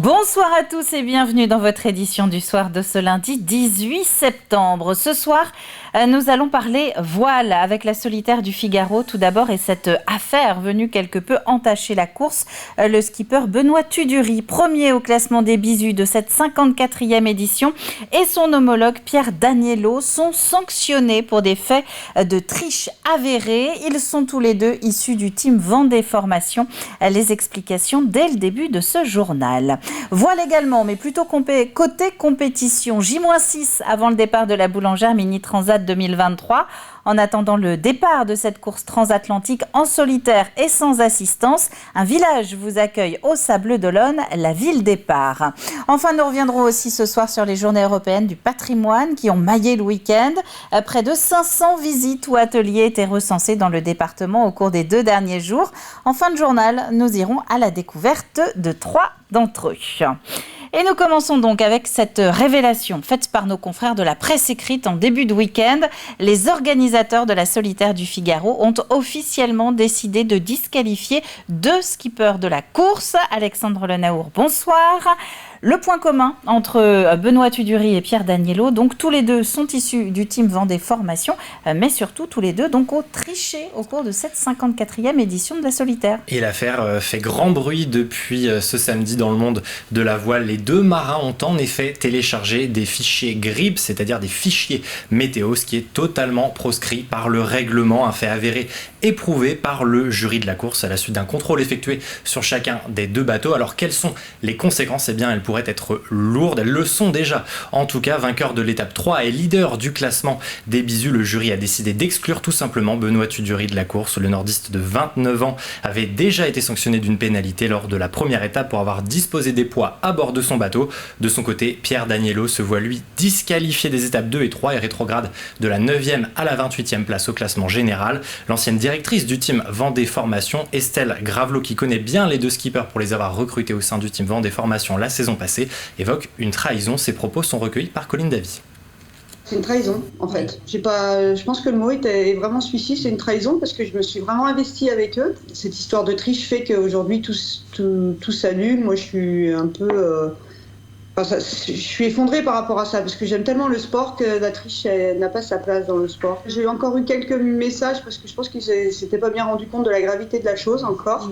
Bonsoir à tous et bienvenue dans votre édition du soir de ce lundi 18 septembre. Ce soir, nous allons parler voile avec la solitaire du Figaro tout d'abord et cette affaire venue quelque peu entacher la course. Le skipper Benoît Tudurie, premier au classement des bisus de cette 54e édition, et son homologue Pierre Danielo sont sanctionnés pour des faits de triche avérés. Ils sont tous les deux issus du team Vendée Formation. Les explications dès le début de ce journal. Voile également, mais plutôt côté compétition. J-6 avant le départ de la Boulangère Mini Transat 2023. En attendant le départ de cette course transatlantique en solitaire et sans assistance, un village vous accueille au Sables d'Olonne, la ville départ. Enfin, nous reviendrons aussi ce soir sur les journées européennes du patrimoine qui ont maillé le week-end. Près de 500 visites ou ateliers étaient recensés dans le département au cours des 2 derniers jours. En fin de journal, nous irons à la découverte de 3 d'entre eux. Et nous commençons donc avec cette révélation faite par nos confrères de la presse écrite en début de week-end. Les organisateurs de la solitaire du Figaro ont officiellement décidé de disqualifier 2 skippers de la course. Alexandre Lenaour, bonsoir. Le point commun entre Benoît Tudurie et Pierre Danielo, donc tous les deux sont issus du team Vendée Formation, mais surtout tous les deux donc ont triché au cours de cette 54e édition de la solitaire. Et l'affaire fait grand bruit depuis ce samedi dans le monde de la voile. Les 2 marins ont en effet téléchargé des fichiers GRIB, c'est-à-dire des fichiers météo, ce qui est totalement proscrit par le règlement, un fait avéré éprouvé par le jury de la course à la suite d'un contrôle effectué sur chacun des 2 bateaux. Alors quelles sont les conséquences ? Eh bien, elles pourraient être lourdes, elles le sont déjà. En tout cas, vainqueur de l'étape 3 et leader du classement des bisus, le jury a décidé d'exclure tout simplement Benoît Tudurie de la course. Le nordiste de 29 ans avait déjà été sanctionné d'une pénalité lors de la première étape pour avoir disposé des poids à bord de son bateau. De son côté, Pierre Danielo se voit lui disqualifié des étapes 2 et 3 et rétrograde de la 9e à la 28e place au classement général. L'ancienne directrice du team Vendée Formation, Estelle Gravelot, qui connaît bien les 2 skippers pour les avoir recrutés au sein du team Vendée Formation la saison passée, évoque une trahison. Ses propos sont recueillis par Colline Davy. C'est une trahison, en fait. Je pense que le mot est vraiment celui-ci, c'est une trahison, parce que je me suis vraiment investie avec eux. Cette histoire de triche fait qu'aujourd'hui, tout s'annule. Moi, je suis un peu... je suis effondrée par rapport à ça, parce que j'aime tellement le sport que la triche n'a pas sa place dans le sport. J'ai encore eu quelques messages, parce que je pense qu'ils ne s'étaient pas bien rendu compte de la gravité de la chose encore.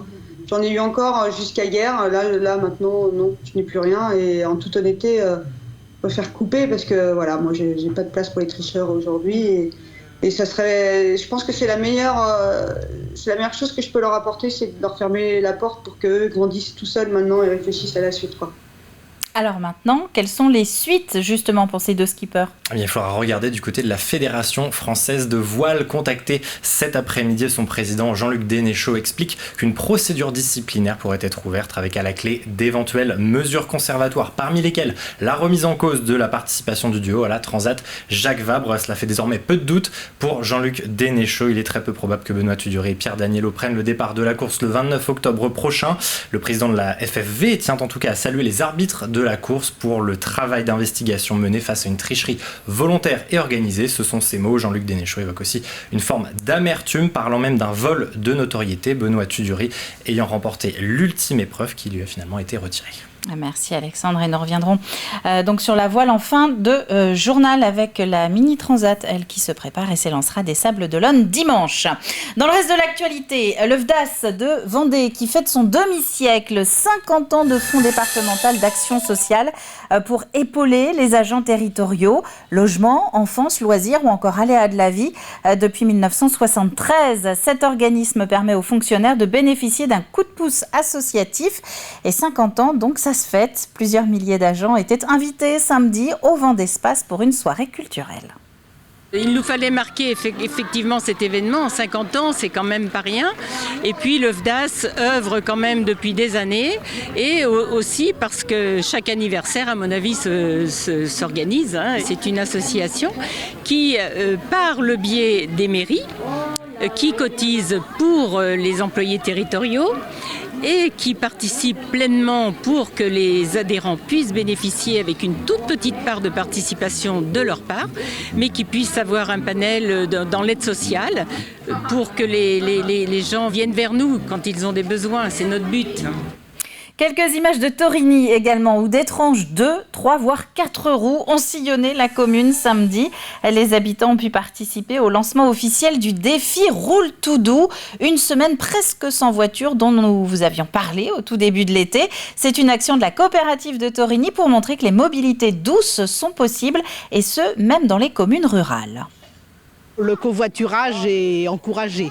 J'en ai eu encore jusqu'à hier. Là, maintenant, non, je n'ai plus rien. Et en toute honnêteté, je préfère couper parce que voilà, moi, j'ai pas de place pour les tricheurs aujourd'hui. Et ça serait, je pense que c'est la meilleure chose que je peux leur apporter, c'est de leur fermer la porte pour qu'eux grandissent tout seuls maintenant et réfléchissent à la suite, quoi. Alors maintenant, quelles sont les suites justement pour ces 2 skippers ? Eh bien, il faudra regarder du côté de la Fédération française de voile. Contacté cet après-midi, son président Jean-Luc Dénéchaud explique qu'une procédure disciplinaire pourrait être ouverte avec à la clé d'éventuelles mesures conservatoires, parmi lesquelles la remise en cause de la participation du duo à la Transat Jacques Vabre. Cela fait désormais peu de doute pour Jean-Luc Dénéchaud. Il est très peu probable que Benoît Tudurie et Pierre Danielo prennent le départ de la course le 29 octobre prochain. Le président de la FFV tient en tout cas à saluer les arbitres de la course pour le travail d'investigation mené face à une tricherie volontaire et organisée. Ce sont ses mots. Jean-Luc Dénéchaud évoque aussi une forme d'amertume, parlant même d'un vol de notoriété, Benoît Tudurie ayant remporté l'ultime épreuve qui lui a finalement été retirée. Merci Alexandre, et nous reviendrons donc sur la voile en fin de journal avec la Mini Transat, elle qui se prépare et s'élancera des Sables d'Olonne dimanche. Dans le reste de l'actualité, le FDAS de Vendée qui fête son demi-siècle, 50 ans de fonds départemental d'action sociale pour épauler les agents territoriaux, logement, enfance, loisirs ou encore aléas de la vie. Depuis 1973, cet organisme permet aux fonctionnaires de bénéficier d'un coup de pouce associatif et 50 ans, donc ça se fête. Plusieurs milliers d'agents étaient invités samedi au Vendespace pour une soirée culturelle. Il nous fallait marquer effectivement cet événement. 50 ans, c'est quand même pas rien. Et puis le FDAS œuvre quand même depuis des années. Et aussi parce que chaque anniversaire, à mon avis, s'organise. C'est une association qui, par le biais des mairies, qui cotise pour les employés territoriaux et qui participe pleinement pour que les adhérents puissent bénéficier avec une toute petite part de participation de leur part, mais qui puissent avoir un panel dans l'aide sociale pour que les gens viennent vers nous quand ils ont des besoins. C'est notre but. Quelques images de Torigny également, où d'étranges 2, 3, voire 4 roues ont sillonné la commune samedi. Les habitants ont pu participer au lancement officiel du défi Roule tout doux, une semaine presque sans voiture dont nous vous avions parlé au tout début de l'été. C'est une action de la coopérative de Torigny pour montrer que les mobilités douces sont possibles, et ce, même dans les communes rurales. Le covoiturage est encouragé.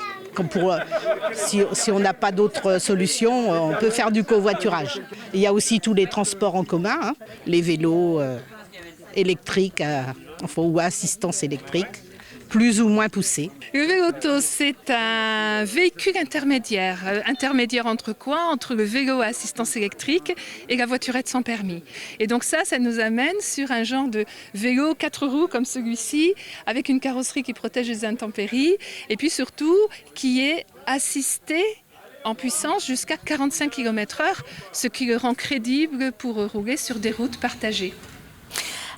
Si on n'a pas d'autres solutions, on peut faire du covoiturage. Il y a aussi tous les transports en commun, les vélos électriques ou à assistance électrique, plus ou moins poussés. Le vélo-auto, c'est un véhicule intermédiaire. Intermédiaire entre quoi ? Entre le vélo à assistance électrique et la voiturette sans permis. Et donc ça nous amène sur un genre de vélo 4 roues comme celui-ci, avec une carrosserie qui protège les intempéries, et puis surtout qui est assisté en puissance jusqu'à 45 km/h, ce qui le rend crédible pour rouler sur des routes partagées.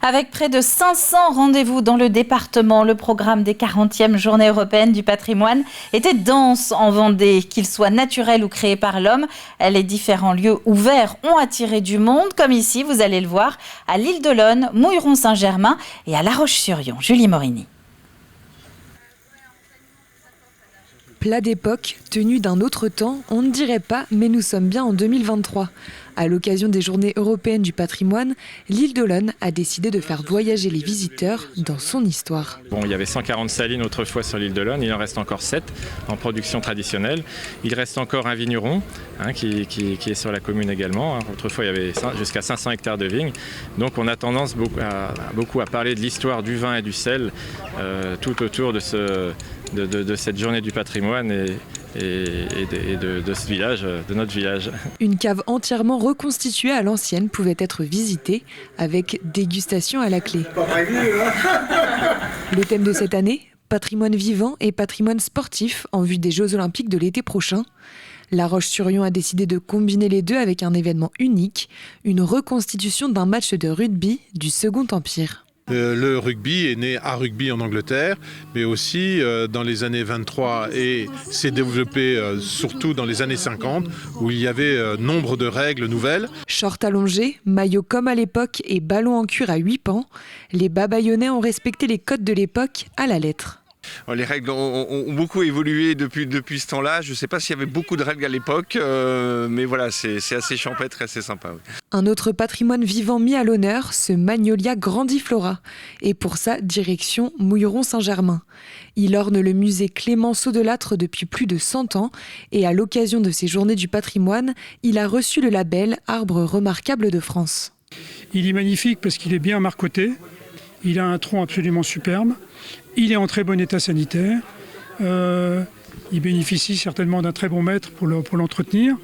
Avec près de 500 rendez-vous dans le département, le programme des 40e Journées européennes du patrimoine était dense en Vendée, qu'il soit naturel ou créé par l'homme. Les différents lieux ouverts ont attiré du monde, comme ici, vous allez le voir, à l'île d'Olonne, Mouilleron-Saint-Germain et à La Roche-sur-Yon. Julie Morini. Plat d'époque, tenue d'un autre temps, on ne dirait pas, mais nous sommes bien en 2023. À l'occasion des Journées européennes du patrimoine, l'île d'Olonne a décidé de faire voyager les visiteurs dans son histoire. Il y avait 140 salines autrefois sur l'île d'Olonne, il en reste encore 7 en production traditionnelle. Il reste encore un vigneron qui est sur la commune également. Autrefois, il y avait jusqu'à 500 hectares de vignes. Donc on a tendance beaucoup à parler de l'histoire du vin et du sel tout autour de cette journée du patrimoine et de ce village, de notre village. Une cave entièrement reconstituée à l'ancienne pouvait être visitée avec dégustation à la clé. Le thème de cette année, patrimoine vivant et patrimoine sportif en vue des Jeux Olympiques de l'été prochain. La Roche-sur-Yon a décidé de combiner les deux avec un événement unique, une reconstitution d'un match de rugby du Second Empire. Le rugby est né à Rugby en Angleterre, mais aussi dans les années 23 et s'est développé surtout dans les années 50 où il y avait nombre de règles nouvelles. Short allongé, maillot comme à l'époque et ballon en cuir à 8 pans, les Bas-Bayonnais ont respecté les codes de l'époque à la lettre. Les règles ont beaucoup évolué depuis ce temps-là. Je ne sais pas s'il y avait beaucoup de règles à l'époque, mais voilà, c'est assez champêtre et assez sympa. Oui. Un autre patrimoine vivant mis à l'honneur, ce Magnolia grandiflora. Et pour ça, direction Mouilleron-Saint-Germain. Il orne le musée Clémenceau de Lattre depuis plus de 100 ans et à l'occasion de ces journées du patrimoine, il a reçu le label Arbre remarquable de France. Il est magnifique parce qu'il est bien marcoté, il a un tronc absolument superbe. Il est en très bon état sanitaire, il bénéficie certainement d'un très bon maître pour l'entretenir.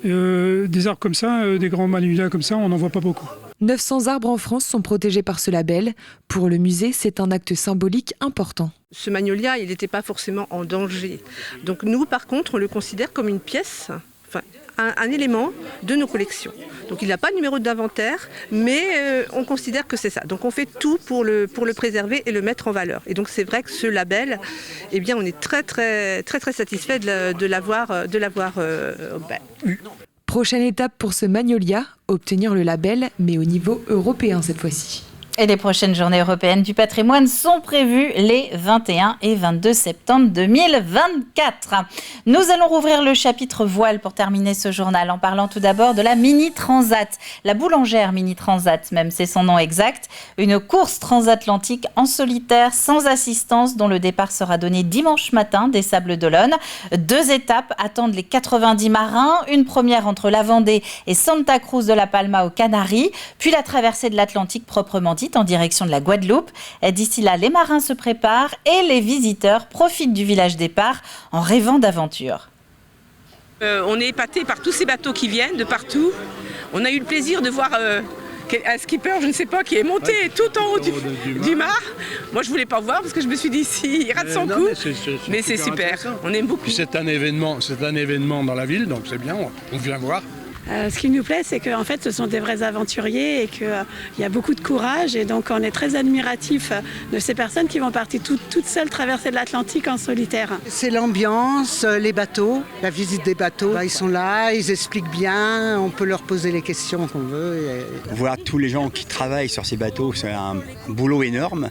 Des arbres comme ça, des grands magnolias comme ça, on n'en voit pas beaucoup. 900 arbres en France sont protégés par ce label. Pour le musée, c'est un acte symbolique important. Ce magnolia, il n'était pas forcément en danger. Donc nous, par contre, on le considère comme une pièce, un élément de nos collections. Donc il n'a pas de numéro d'inventaire, mais on considère que c'est ça. Donc on fait tout pour le préserver et le mettre en valeur. Et donc c'est vrai que ce label, eh bien on est très très très très satisfait de l'avoir eu. Prochaine étape pour ce magnolia, obtenir le label, mais au niveau européen cette fois-ci. Et les prochaines journées européennes du patrimoine sont prévues les 21 et 22 septembre 2024. Nous allons rouvrir le chapitre voile pour terminer ce journal en parlant tout d'abord de la Mini Transat. La boulangère Mini Transat, même c'est son nom exact. Une course transatlantique en solitaire sans assistance dont le départ sera donné dimanche matin des Sables d'Olonne. 2 étapes attendent les 90 marins. Une première entre la Vendée et Santa Cruz de la Palma aux Canaries. Puis la traversée de l'Atlantique proprement dite en direction de la Guadeloupe. D'ici là, les marins se préparent et les visiteurs profitent du village départ en rêvant d'aventure. On est épatés par tous ces bateaux qui viennent de partout. On a eu le plaisir de voir un skipper, je ne sais pas, qui est monté tout en haut du mât. Moi, je ne voulais pas voir parce que je me suis dit, il rate son coup. Mais c'est super, on aime beaucoup. C'est un événement dans la ville, donc c'est bien, on vient voir. Ce qui nous plaît, c'est qu'en fait, ce sont des vrais aventuriers et qu'il y a beaucoup de courage. Et donc, on est très admiratif de ces personnes qui vont partir toutes seules traverser l'Atlantique en solitaire. C'est l'ambiance, les bateaux, la visite des bateaux. Ils sont là, ils expliquent bien, on peut leur poser les questions qu'on veut. Voir tous les gens qui travaillent sur ces bateaux, c'est un boulot énorme.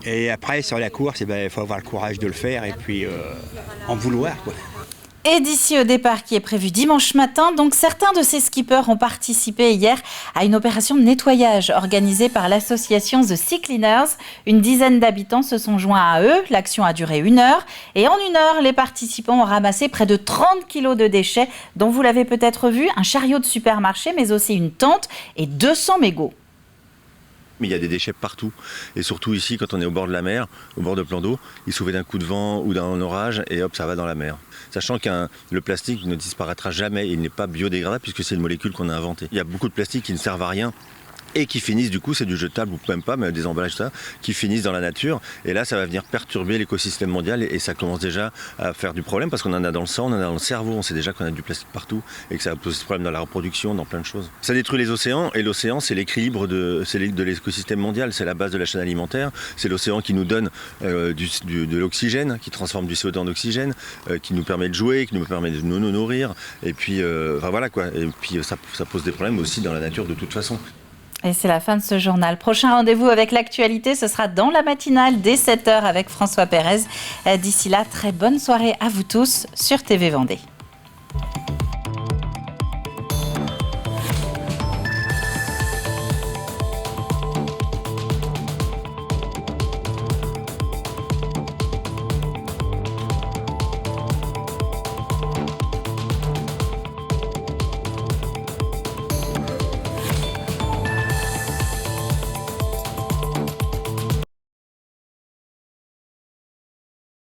Et après, sur la course, il faut avoir le courage de le faire et puis en vouloir, quoi. Et d'ici au départ qui est prévu dimanche matin, donc certains de ces skippers ont participé hier à une opération de nettoyage organisée par l'association The Sea Cleaners. Une dizaine d'habitants se sont joints à eux. L'action a duré 1 heure. Et en 1 heure, les participants ont ramassé près de 30 kilos de déchets, dont vous l'avez peut-être vu, un chariot de supermarché, mais aussi une tente et 200 mégots. Mais il y a des déchets partout. Et surtout ici, quand on est au bord de la mer, au bord de plan d'eau, il suffit d'un coup de vent ou d'un orage et hop, ça va dans la mer. Sachant que le plastique ne disparaîtra jamais, il n'est pas biodégradable puisque c'est une molécule qu'on a inventée. Il y a beaucoup de plastiques qui ne servent à rien et qui finissent, du coup, c'est du jetable ou même pas, mais des emballages, ça, qui finissent dans la nature. Et là, ça va venir perturber l'écosystème mondial et ça commence déjà à faire du problème parce qu'on en a dans le sang, on en a dans le cerveau, on sait déjà qu'on a du plastique partout et que ça va poser problème dans la reproduction, dans plein de choses. Ça détruit les océans et l'océan, c'est l'équilibre de l'écosystème mondial, c'est la base de la chaîne alimentaire, c'est l'océan qui nous donne de l'oxygène, qui transforme du CO2 en oxygène, qui nous permet de jouer, qui nous permet de nous nourrir. Et puis, voilà quoi. Et puis, ça pose des problèmes aussi dans la nature de toute façon. Et c'est la fin de ce journal. Prochain rendez-vous avec l'actualité, ce sera dans la matinale dès 7h avec François Pérez. D'ici là, très bonne soirée à vous tous sur TV Vendée.